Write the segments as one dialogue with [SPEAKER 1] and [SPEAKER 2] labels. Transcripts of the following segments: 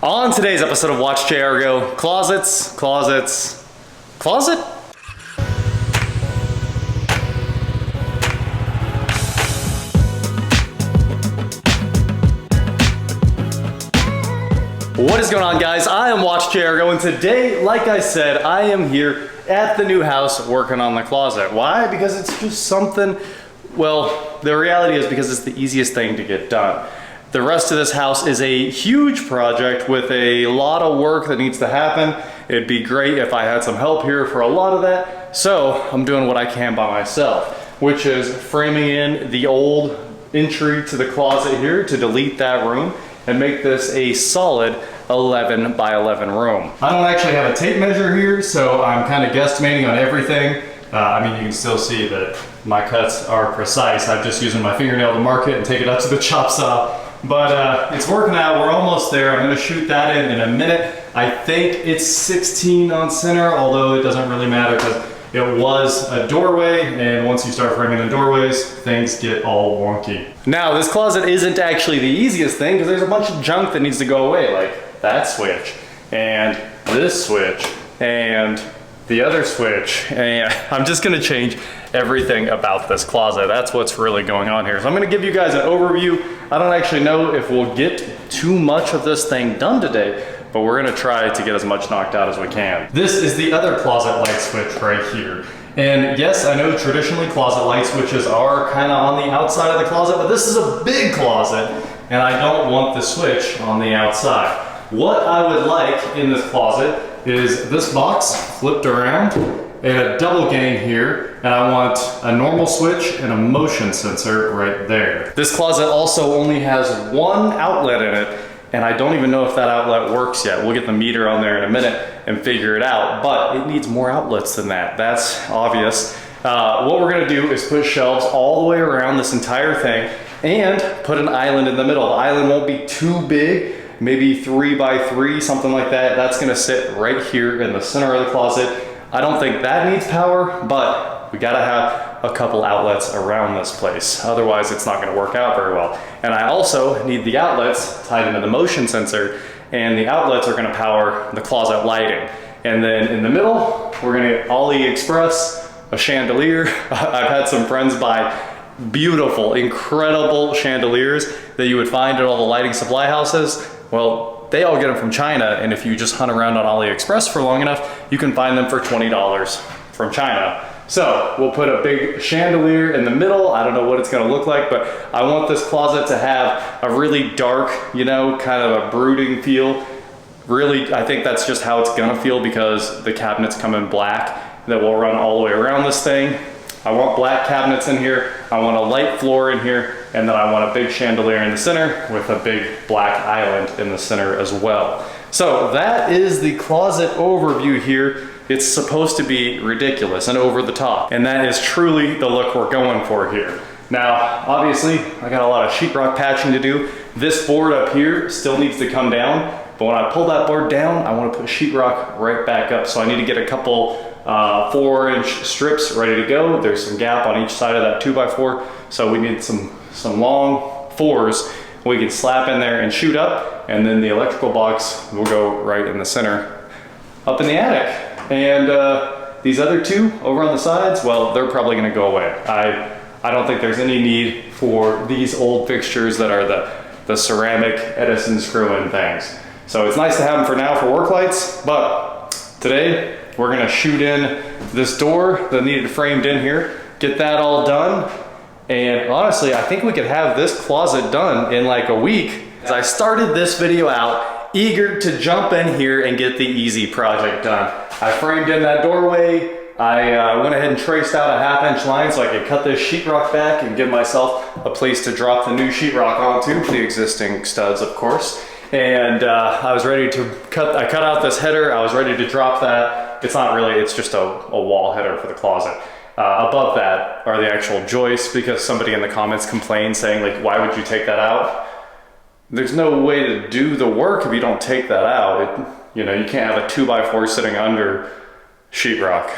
[SPEAKER 1] On today's episode of WatchJRGo, closets, closet? What is going on, guys? I am WatchJRGo, and today, like I said, I am here at the new house working on the closet. Why? Because it's just something, well, the reality is because it's the easiest thing to get done. The rest of this house is a huge project with a lot of work that needs to happen. It'd be great if I had some help here for a lot of that. So I'm doing what I can by myself, which is framing in the old entry to the closet here to delete that room and make this a solid 11 by 11 room. I don't actually have a tape measure here, so I'm kind of guesstimating on everything. I mean, you can still see that my cuts are precise. I'm just using my fingernail to mark it and take it up to the chop saw. But it's working out, we're almost there. I'm gonna shoot that in a minute. I think it's 16 on center, although it doesn't really matter because it was a doorway, and once you start framing in doorways, things get all wonky. Now, this closet isn't actually the easiest thing because there's a bunch of junk that needs to go away, like that switch, and this switch, and the other switch, and I'm just gonna change everything about this closet. That's what's really going on here. So I'm gonna give you guys an overview. I don't actually know if we'll get too much of this thing done today, but we're gonna try to get as much knocked out as we can. This is the other closet light switch right here. And yes, I know traditionally closet light switches are kind of on the outside of the closet, but this is a big closet, and I don't want the switch on the outside. What I would like in this closet is this box flipped around and a double gang here, and I want a normal switch and a motion sensor right there. This closet also only has one outlet in it, and I don't even know if that outlet works yet. We'll get the meter on there in a minute and figure it out, but it needs more outlets than that. That's obvious. What we're gonna do is put shelves all the way around this entire thing and put an island in the middle. The island won't be too big, maybe 3 by 3, something like that. That's gonna sit right here in the center of the closet. I don't think that needs power, but we gotta have a couple outlets around this place. Otherwise, it's not gonna work out very well. And I also need the outlets tied into the motion sensor, and the outlets are gonna power the closet lighting. And then in the middle, we're gonna get AliExpress, a chandelier. I've had some friends buy beautiful, incredible chandeliers that you would find at all the lighting supply houses. Well, they all get them from China, and if you just hunt around on AliExpress for long enough, you can find them for $20 from China. So we'll put a big chandelier in the middle. I don't know what it's gonna look like, but I want this closet to have a really dark, you know, kind of a brooding feel. Really, I think that's just how it's gonna feel because the cabinets come in black that will run all the way around this thing. I want black cabinets in here. I want a light floor in here, and then I want a big chandelier in the center with a big black island in the center as well. So that is the closet overview here. It's supposed to be ridiculous and over the top, and that is truly the look we're going for here. Now, obviously, I got a lot of sheetrock patching to do. This board up here still needs to come down, but when I pull that board down, I want to put sheetrock right back up. So I need to get a couple 4-inch strips ready to go. There's some gap on each side of that 2x4, so we need some long 4s we can slap in there and shoot up, and then the electrical box will go right in the center up in the attic. And these other two over on the sides, well, they're probably gonna go away. I don't think there's any need for these old fixtures that are the ceramic Edison screw-in things. So it's nice to have them for now for work lights, but today we're gonna shoot in this door that needed framed in here, get that all done, and honestly, I think we could have this closet done in like a week. As I started this video out, eager to jump in here and get the easy project done. I framed in that doorway. I went ahead and traced out a 1/2-inch line so I could cut this sheetrock back and give myself a place to drop the new sheetrock onto, the existing studs, of course. And I was ready to I cut out this header. I was ready to drop that. It's not really, it's just a wall header for the closet. Above that are the actual joists, because somebody in the comments complained saying, like, why would you take that out? There's no way to do the work if you don't take that out. You know, you can't have a 2x4 sitting under sheetrock.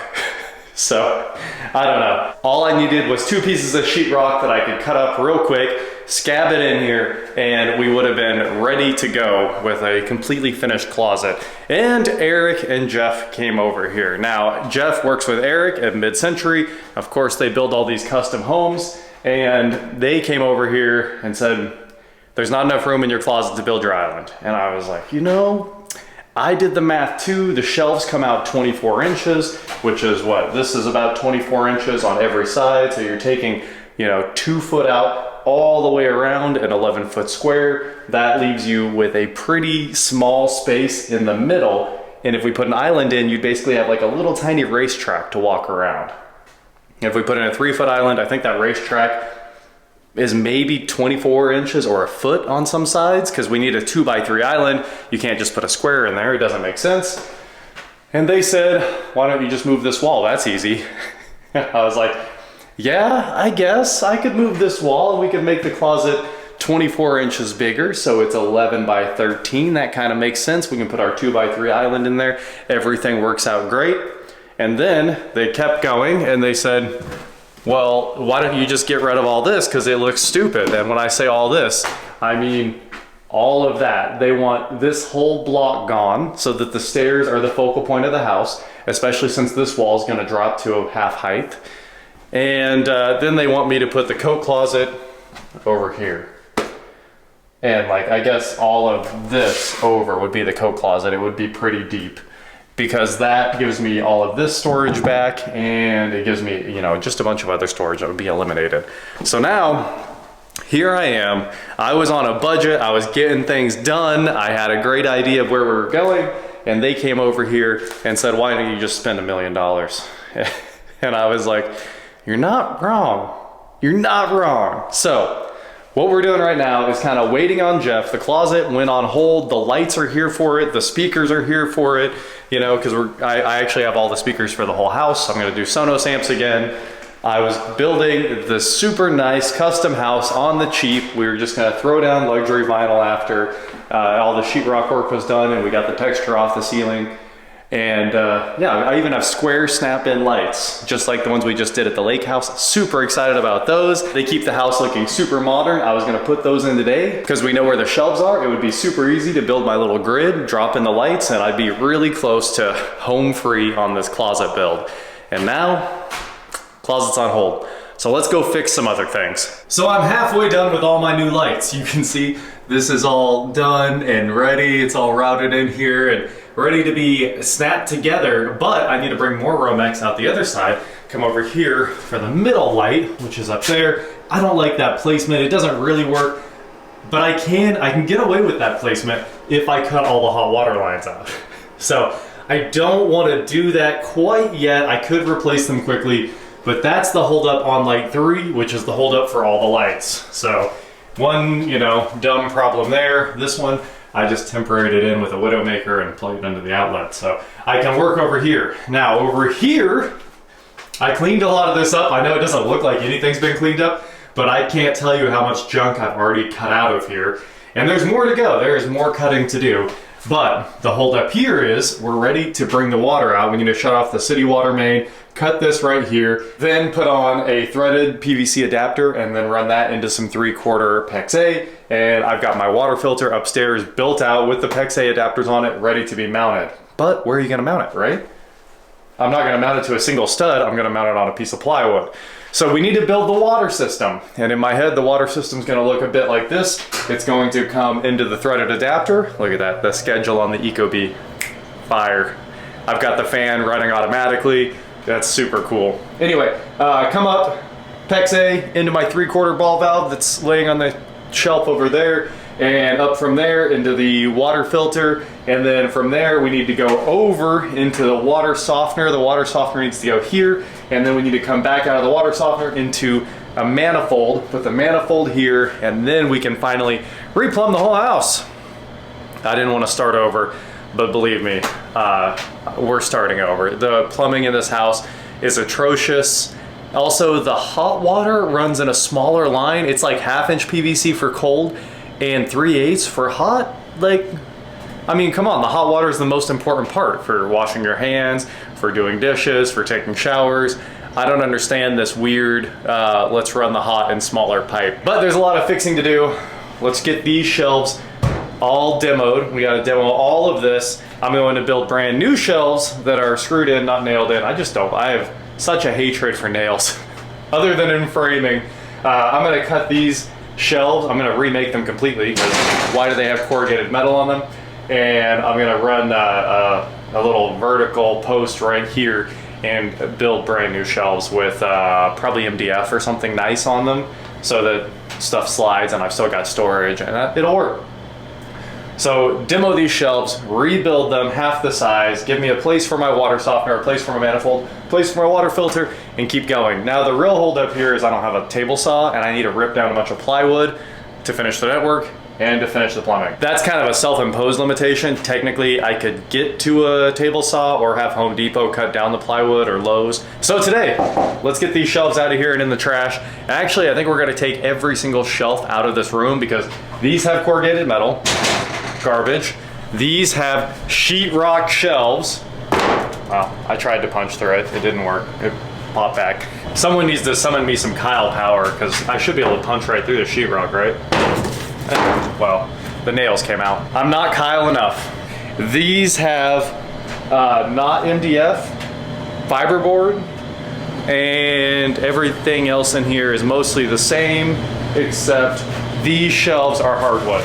[SPEAKER 1] So, I don't know. All I needed was 2 pieces of sheetrock that I could cut up real quick, scab it in here, and we would have been ready to go with a completely finished closet. And Eric and Jeff came over here. Now, Jeff works with Eric at Mid-Century. Of course, they build all these custom homes, and they came over here and said, there's not enough room in your closet to build your island. And I was like, you know, I did the math too. The shelves come out 24 inches, which is what? This is about 24 inches on every side. So you're taking, you know, 2 foot out all the way around an 11-foot square. That leaves you with a pretty small space in the middle. And if we put an island in, you'd basically have like a little tiny racetrack to walk around. If we put in a 3-foot island, I think that racetrack is maybe 24 inches or a foot on some sides, because we need a 2x3 island. You can't just put a square in there, it doesn't make sense. And they said, why don't you just move this wall? That's easy. I was like, yeah, I guess I could move this wall and we could make the closet 24 inches bigger, so it's 11 by 13. That kind of makes sense. We can put our 2x3 island in there. Everything works out great. And then they kept going and they said, well, why don't you just get rid of all this, because it looks stupid. And when I say all this, I mean all of that. They want this whole block gone so that the stairs are the focal point of the house, especially since this wall is going to drop to a half height. And then they want me to put the coat closet over here. And like, I guess all of this over would be the coat closet. It would be pretty deep, because that gives me all of this storage back, and it gives me, you know, just a bunch of other storage that would be eliminated. So now, here I am. I was on a budget. I was getting things done. I had a great idea of where we were going, and they came over here and said, why don't you just spend $1 million? And I was like, you're not wrong. You're not wrong. So what we're doing right now is kind of waiting on Jeff. The closet went on hold. The lights are here for it. The speakers are here for it. You know, because I actually have all the speakers for the whole house. I'm going to do Sonos amps again. I was building the super nice custom house on the cheap. We were just going to throw down luxury vinyl after all the sheetrock work was done and we got the texture off the ceiling. And yeah, I even have square snap-in lights, just like the ones we just did at the lake house. Super excited about those. They keep the house looking super modern. I was gonna put those in today because we know where the shelves are. It would be super easy to build my little grid, drop in the lights, and I'd be really close to home free on this closet build. And now, closet's on hold. So let's go fix some other things. So I'm halfway done with all my new lights. You can see this is all done and ready. It's all routed in here and ready to be snapped together, but I need to bring more Romex out the other side, come over here for the middle light, which is up there. I don't like that placement. It doesn't really work, but I can get away with that placement if I cut all the hot water lines out. So I don't want to do that quite yet. I could replace them quickly, but that's the holdup on light 3, which is the holdup for all the lights. So one, you know, dumb problem there. This one, I just temporaried it in with a Widowmaker and plugged it into the outlet. So I can work over here. Now over here, I cleaned a lot of this up. I know it doesn't look like anything's been cleaned up, but I can't tell you how much junk I've already cut out of here. And there's more to go. There is more cutting to do. But the holdup here is we're ready to bring the water out. We need to shut off the city water main, cut this right here, then put on a threaded PVC adapter and then run that into some 3/4 PEX-A. And I've got my water filter upstairs built out with the PEX-A adapters on it, ready to be mounted. But where are you gonna mount it, right? I'm not gonna mount it to a single stud, I'm gonna mount it on a piece of plywood. So we need to build the water system. And in my head, the water system's gonna look a bit like this. It's going to come into the threaded adapter. Look at that, the schedule on the Ecobee, fire. I've got the fan running automatically. That's super cool. Anyway, come up, PEX-A into my 3/4 ball valve that's laying on the shelf over there, and up from there into the water filter, and then from there we need to go over into the water softener. The water softener needs to go here, and then we need to come back out of the water softener into a manifold, put the manifold here, and then we can finally replumb the whole house. I didn't want to start over, but believe me, we're starting over. The plumbing in this house is atrocious. Also, the hot water runs in a smaller line. It's like 1/2" PVC for cold and 3/8 for hot. Like, I mean, come on, the hot water is the most important part for washing your hands, for doing dishes, for taking showers. I don't understand this weird, let's run the hot and smaller pipe. But there's a lot of fixing to do. Let's get these shelves all demoed. We gotta demo all of this. I'm going to build brand new shelves that are screwed in, not nailed in. I have such a hatred for nails. Other than in framing, I'm gonna cut these shelves. I'm gonna remake them completely, because why do they have corrugated metal on them? And I'm gonna run a little vertical post right here and build brand new shelves with probably MDF or something nice on them, so that stuff slides and I've still got storage, and it'll work. So demo these shelves, rebuild them half the size, give me a place for my water softener, a place for my manifold, a place for my water filter, and keep going. Now the real hold up here is I don't have a table saw, and I need to rip down a bunch of plywood to finish the network and to finish the plumbing. That's kind of a self-imposed limitation. Technically, I could get to a table saw or have Home Depot cut down the plywood, or Lowe's. So today, let's get these shelves out of here and in the trash. Actually, I think we're gonna take every single shelf out of this room, because these have corrugated metal, garbage. These have sheetrock shelves. Wow, I tried to punch through it. It didn't work. It popped back. Someone needs to summon me some Kyle power, because I should be able to punch right through the sheetrock, right? Well, the nails came out. I'm not Kyle enough. These have not MDF, fiberboard, and everything else in here is mostly the same, except these shelves are hardwood.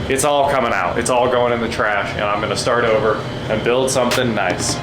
[SPEAKER 1] It's all coming out. It's all going in the trash, and I'm gonna start over and build something nice.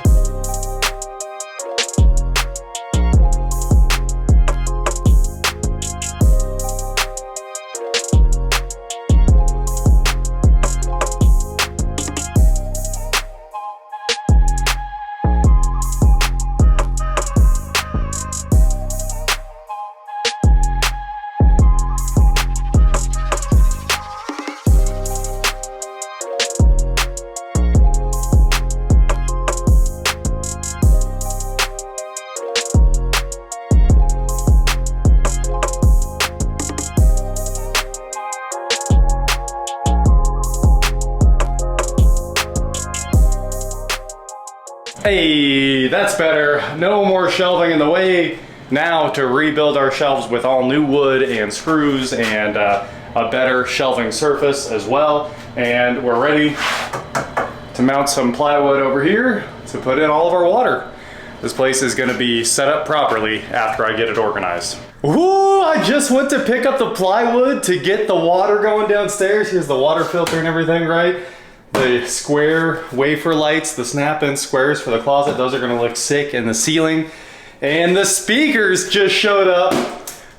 [SPEAKER 1] Hey, that's better. No more shelving in the way. Now to rebuild our shelves with all new wood and screws and a better shelving surface as well. And we're ready to mount some plywood over here to put in all of our water. This place is gonna be set up properly after I get it organized. Ooh, I just went to pick up the plywood to get the water going downstairs. Here's the water filter and everything, right? The square wafer lights, the snap-in squares for the closet, those are gonna look sick in the ceiling. And the speakers just showed up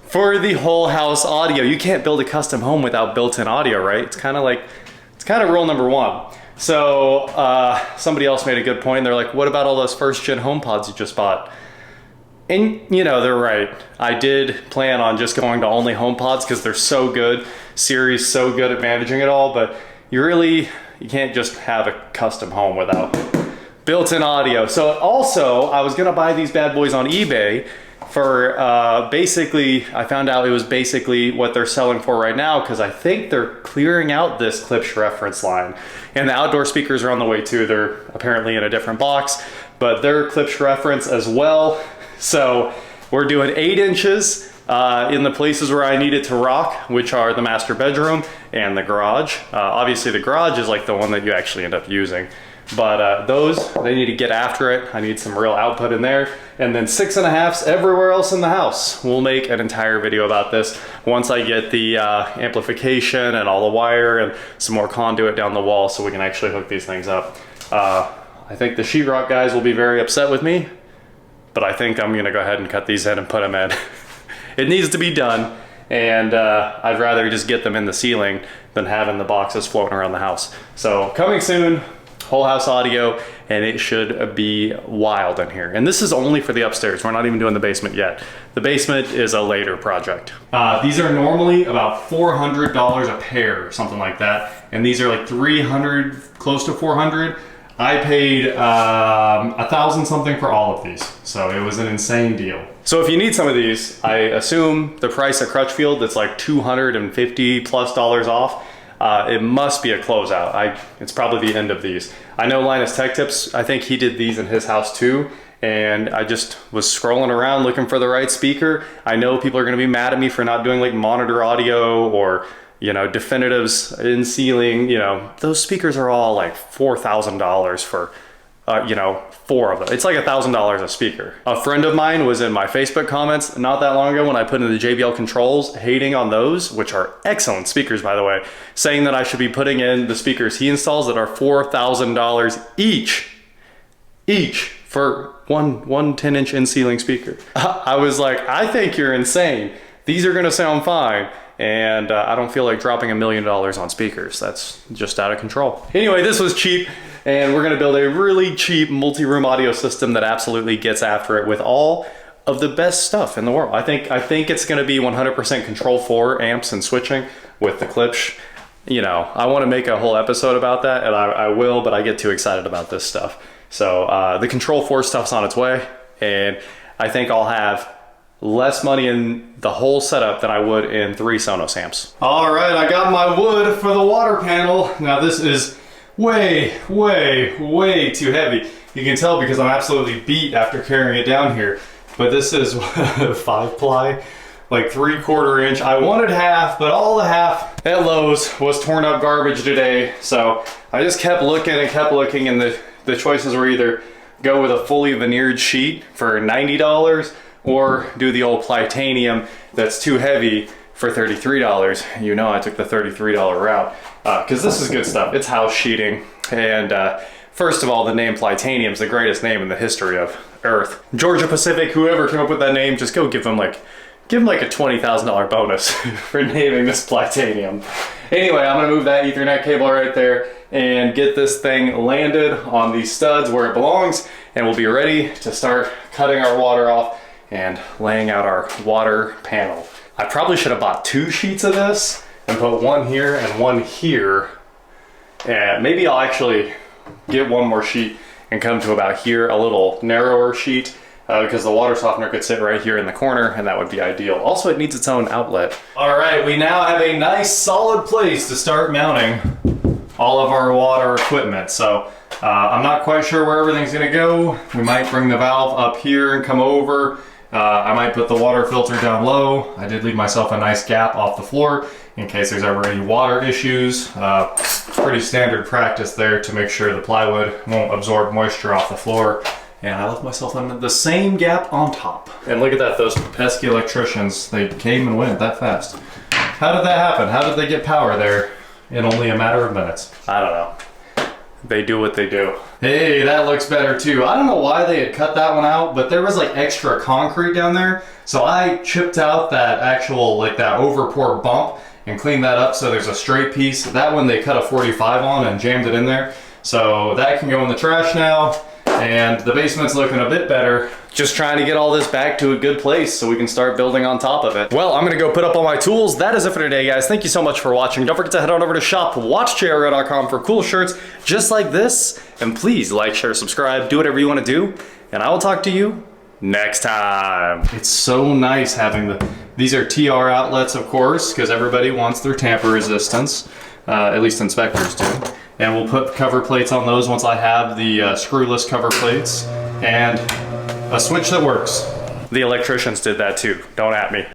[SPEAKER 1] for the whole house audio. You can't build a custom home without built-in audio, right? It's kind of rule number one. So somebody else made a good point. They're like, what about all those first-gen HomePods you just bought? And you know, they're right. I did plan on just going to only HomePods because they're so good. Siri's so good at managing it all, but you can't just have a custom home without built-in audio. So also, I was gonna buy these bad boys on eBay for basically, I found out it was basically what they're selling for right now, because I think they're clearing out this Klipsch reference line. And the outdoor speakers are on the way too. They're apparently in a different box, but they're Klipsch reference as well. So we're doing 8 inches in the places where I need it to rock, which are the master bedroom and the garage. Obviously the garage is like the one that you actually end up using. But those, they need to get after it. I need some real output in there. And then 6.5s everywhere else in the house. We'll make an entire video about this once I get the amplification and all the wire and some more conduit down the wall so we can actually hook these things up. I think the sheetrock guys will be very upset with me, but I think I'm gonna go ahead and cut these in and put them in. It needs to be done, and I'd rather just get them in the ceiling than having the boxes floating around the house. So coming soon, whole house audio, and it should be wild in here. And this is only for the upstairs. We're not even doing the basement yet. The basement is a later project. These are normally about $400 a pair or something like that. And these are like 300, close to 400. I paid 1,000 something for all of these. So it was an insane deal. So if you need some of these, I assume the price at Crutchfield, that's like $250+ off. It must be a closeout. It's probably the end of these. I know Linus Tech Tips, I think he did these in his house too, and I just was scrolling around looking for the right speaker. I know people are gonna be mad at me for not doing like monitor audio or, you know, definitives in ceiling. You know, those speakers are all like $4,000 for, you know, 4 of them. It's like $1,000 a speaker. A friend of mine was in my Facebook comments not that long ago when I put in the JBL controls, hating on those, which are excellent speakers by the way, saying that I should be putting in the speakers he installs that are $4,000 each for one 10-inch in-ceiling speaker. I was like, I think you're insane. These are gonna sound fine. And I don't feel like dropping $1 million on speakers. That's just out of control. Anyway, this was cheap, and we're gonna build a really cheap multi-room audio system that absolutely gets after it with all of the best stuff in the world. I think it's gonna be 100% Control 4 amps and switching with the Klipsch. You know, I wanna make a whole episode about that, and I will, but I get too excited about this stuff. So the Control 4 stuff's on its way, and I think I'll have less money in the whole setup than I would in 3 Sonos amps. All right, I got my wood for the water panel. Now this is way too heavy. You can tell because I'm absolutely beat after carrying it down here. But this is 5 ply, like 3/4 inch. I wanted half, but all the half at Lowe's was torn up garbage today. So I just kept looking and the choices were either go with a fully veneered sheet for $90 or do the old Plytanium that's too heavy for $33. You know I took the $33 route because this is good stuff. It's house sheeting, and first of all, the name Plytanium is the greatest name in the history of Earth. Georgia Pacific, whoever came up with that name, just go give them like a $20,000 bonus for naming this Plytanium. Anyway, I'm gonna move that Ethernet cable right there and get this thing landed on these studs where it belongs, and we'll be ready to start cutting our water off and laying out our water panel. I probably should have bought 2 sheets of this and put one here and one here. And maybe I'll actually get one more sheet and come to about here, a little narrower sheet, because the water softener could sit right here in the corner, and that would be ideal. Also, it needs its own outlet. All right, we now have a nice solid place to start mounting all of our water equipment. So I'm not quite sure where everything's gonna go. We might bring the valve up here and come over. I might put the water filter down low. I did leave myself a nice gap off the floor in case there's ever any water issues. Pretty standard practice there to make sure the plywood won't absorb moisture off the floor. And I left myself the same gap on top. And look at that, those pesky electricians, they came and went that fast. How did that happen? How did they get power there in only a matter of minutes? I don't know. They do what they do. Hey, that looks better too. I don't know why they had cut that one out, but there was like extra concrete down there. So I chipped out that actual, like that overpour bump and cleaned that up so there's a straight piece. That one they cut a 45 on and jammed it in there. So that can go in the trash now. And the basement's looking a bit better. Just trying to get all this back to a good place so we can start building on top of it. Well, I'm gonna go put up all my tools. That is it for today, guys. Thank you so much for watching. Don't forget to head on over to shop.WatchJRGo.com for cool shirts just like this. And please like, share, subscribe, do whatever you wanna do. And I will talk to you next time. It's so nice having these are TR outlets, of course, because everybody wants their tamper resistance. At least inspectors do. And we'll put cover plates on those once I have the screwless cover plates and a switch that works. The electricians did that too, don't at me.